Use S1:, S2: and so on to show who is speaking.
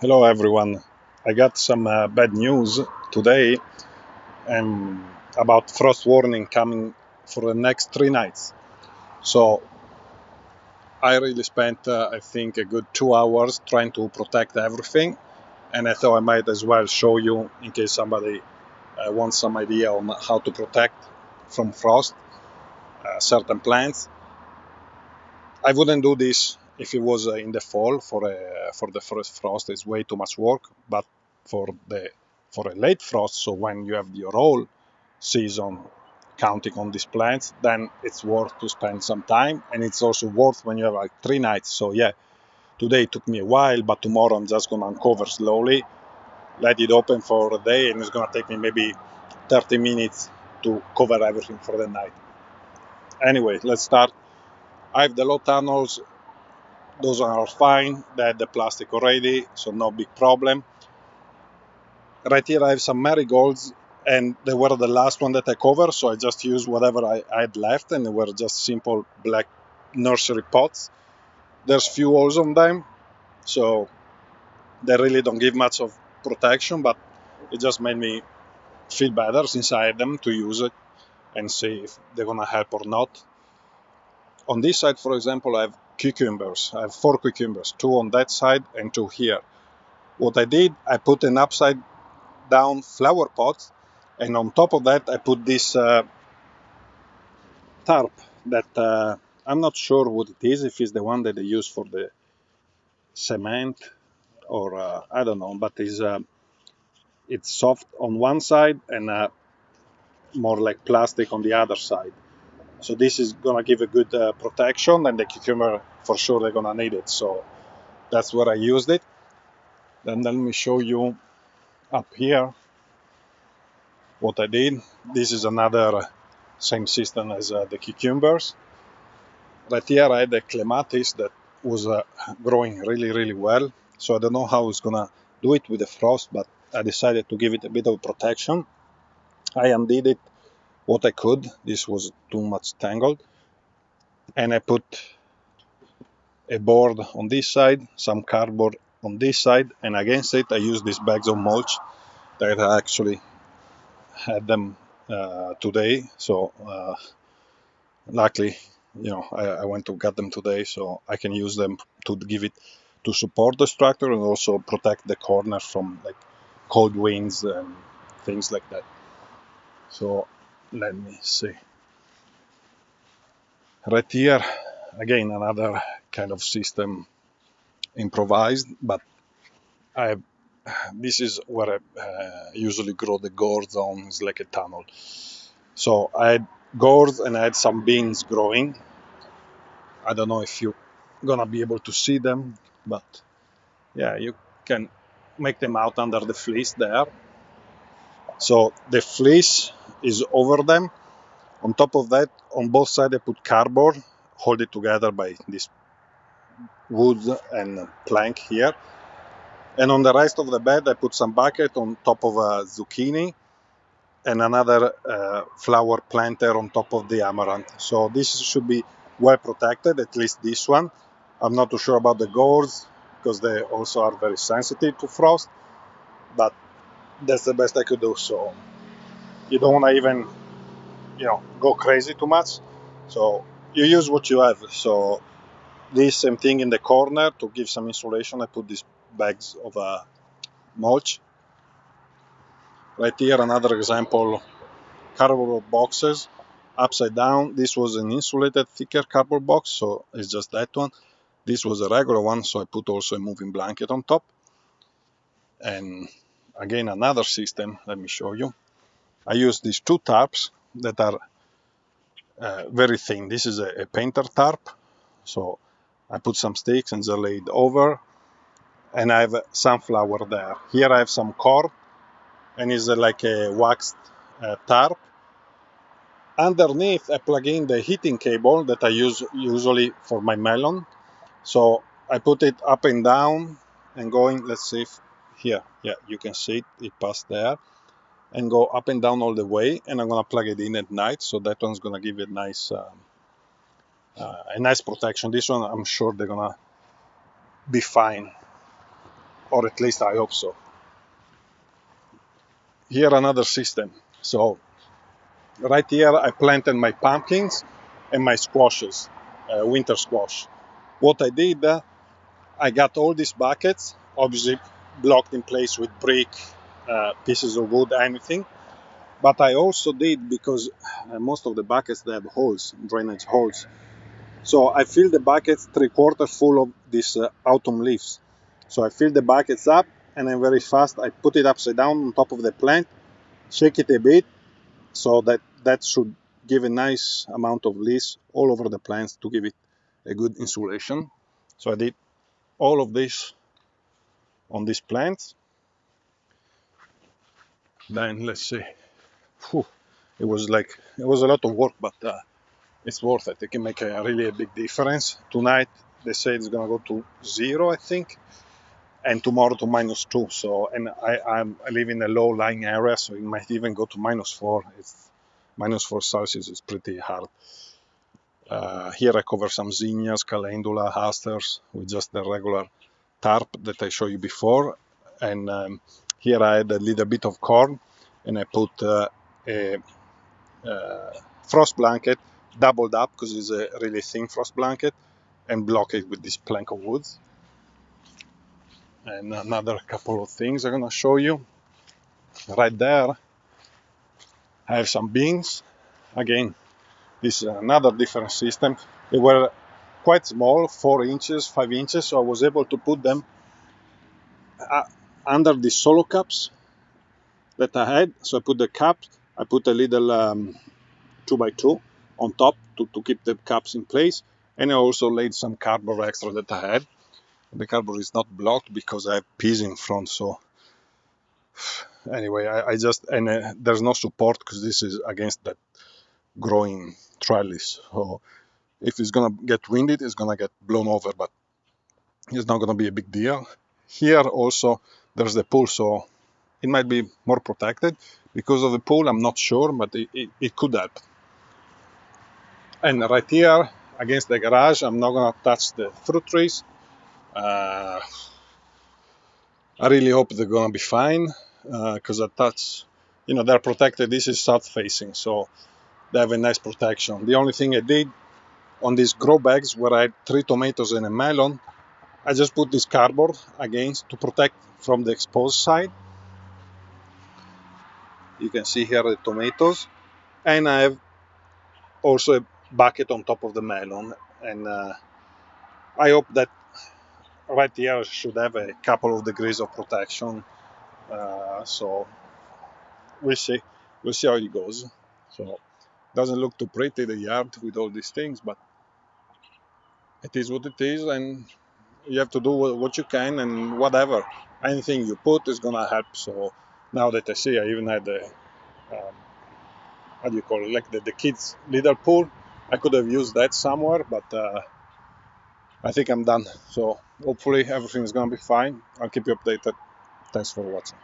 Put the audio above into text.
S1: Hello everyone. I got some bad news today about frost warning coming for the next 3 nights. So I really spent, I think, a good 2 hours trying to protect everything, and I thought I might as well show you in case somebody wants some idea on how to protect from frost certain plants. I wouldn't do this if it was in the fall for the first frost. It's way too much work, but for a late frost, so when you have your whole season counting on these plants, then it's worth to spend some time, and it's also worth when you have like 3 nights. So yeah, today it took me a while, but tomorrow I'm just gonna uncover slowly, let it open for a day, and it's gonna take me maybe 30 minutes to cover everything for the night. Anyway, let's start. I have the low tunnels. Those are fine. They had the plastic already, so no big problem. Right here I have some marigolds, and they were the last one that I covered, so I just used whatever I had left, and they were just simple black nursery pots. There's few holes on them, so they really don't give much of protection, but it just made me feel better since I had them to use it and see if they're gonna help or not. On this side, for example, I have cucumbers. I have 4 cucumbers, 2 on that side and 2 here. What I did, I put an upside down flower pot, and on top of that, I put this tarp that I'm not sure what it is, if it's the one that they use for the cement or I don't know, but it's soft on one side and more like plastic on the other side. So this is gonna give a good protection, and the cucumber for sure they're gonna need it. So that's where I used it. Then let me show you up here what I did. This is another same system as the cucumbers. Right here I had a clematis that was growing really well. So I don't know how it's gonna do it with the frost, but I decided to give it a bit of protection. I undid it what I could. This was too much tangled, and I put a board on this side, some cardboard on this side, and against it I used these bags of mulch that I actually had them today. So luckily, I went to get them today, so I can use them to give it to support the structure and also protect the corner from like cold winds and things like that. So let me see. Right here, again, another kind of system improvised, but I this is where I usually grow the gourds on. It's like a tunnel. So I had gourds and I had some beans growing. I don't know if you're gonna be able to see them, but yeah, you can make them out under the fleece there. So the fleece is over them. On top of that, on both sides, I put cardboard, hold it together by this wood and plank here. And on the rest of the bed, I put some bucket on top of a zucchini and another flower planter on top of the amaranth. So this should be well protected, at least this one. I'm not too sure about the gourds because they also are very sensitive to frost, but that's the best I could do. So you don't want to even, go crazy too much. So you use what you have. So this same thing in the corner to give some insulation. I put these bags of mulch. Right here, another example, cardboard boxes upside down. This was an insulated thicker cardboard box, so it's just that one. This was a regular one, so I put also a moving blanket on top. And again, another system, let me show you. I use these 2 tarps that are very thin. This is a painter tarp, so I put some sticks and just lay it over, and I have sunflower there. Here I have some corn, and it's like a waxed tarp. Underneath, I plug in the heating cable that I use usually for my melon. So I put it up and down and going, let's see if here, yeah, you can see it passed there and go up and down all the way. And I'm gonna plug it in at night. So that one's gonna give it a nice protection. This one, I'm sure they're gonna be fine. or at least I hope so. Here another system. So right here I planted my pumpkins and my squashes, winter squash. What I did, I got all these buckets, obviously blocked in place with brick, pieces of wood, anything. But I also did, because most of the buckets, they have holes, drainage holes. So I fill the buckets 3/4 full of these autumn leaves. So I fill the buckets up, and then very fast I put it upside down on top of the plant, shake it a bit, so that should give a nice amount of leaves all over the plants to give it a good insulation. So I did all of this on these plants. Then let's see. Whew, it was a lot of work, but it's worth it. It can make really a big difference. Tonight they say it's gonna go to 0, I think, and tomorrow to -2. So, and I live in a low-lying area, so it might even go to -4. It's -4 Celsius is pretty hard. Here I cover some zinnias, calendula, asters with just the regular tarp that I showed you before, and here I had a little bit of corn, and I put a frost blanket doubled up, because it's a really thin frost blanket, and block it with this plank of wood. And another couple of things I'm gonna show you. Right there I have some beans. Again, this is another different system. They were quite small, 4 inches, 5 inches, so I was able to put them under the solo cups that I had. So I put the cups, I put a little 2x2 on top to keep the cups in place, and I also laid some cardboard extra that I had. The cardboard is not blocked because I have peas in front, so anyway, I just, and there's no support because this is against that growing trellis, so if it's gonna get winded, it's gonna get blown over, but it's not gonna be a big deal. Here also there's the pool, so it might be more protected because of the pool. I'm not sure, but it could help. And right here against the garage, I'm not gonna touch the fruit trees. I really hope they're gonna be fine, because they're protected. This is south facing, so they have a nice protection. The only thing I did on these grow bags where I had 3 tomatoes and a melon, I just put this cardboard against to protect from the exposed side. You can see here the tomatoes, and I have also a bucket on top of the melon, and I hope that right here should have a couple of degrees of protection. So we'll see how it goes. So doesn't look too pretty, the yard with all these things, but it is what it is, and you have to do what you can, and whatever, anything you put is gonna help. So now that I see, I even had the how do you call it, like the kids little pool. I could have used that somewhere, but I think I'm done. So hopefully everything is gonna be fine. I'll keep you updated. Thanks for watching.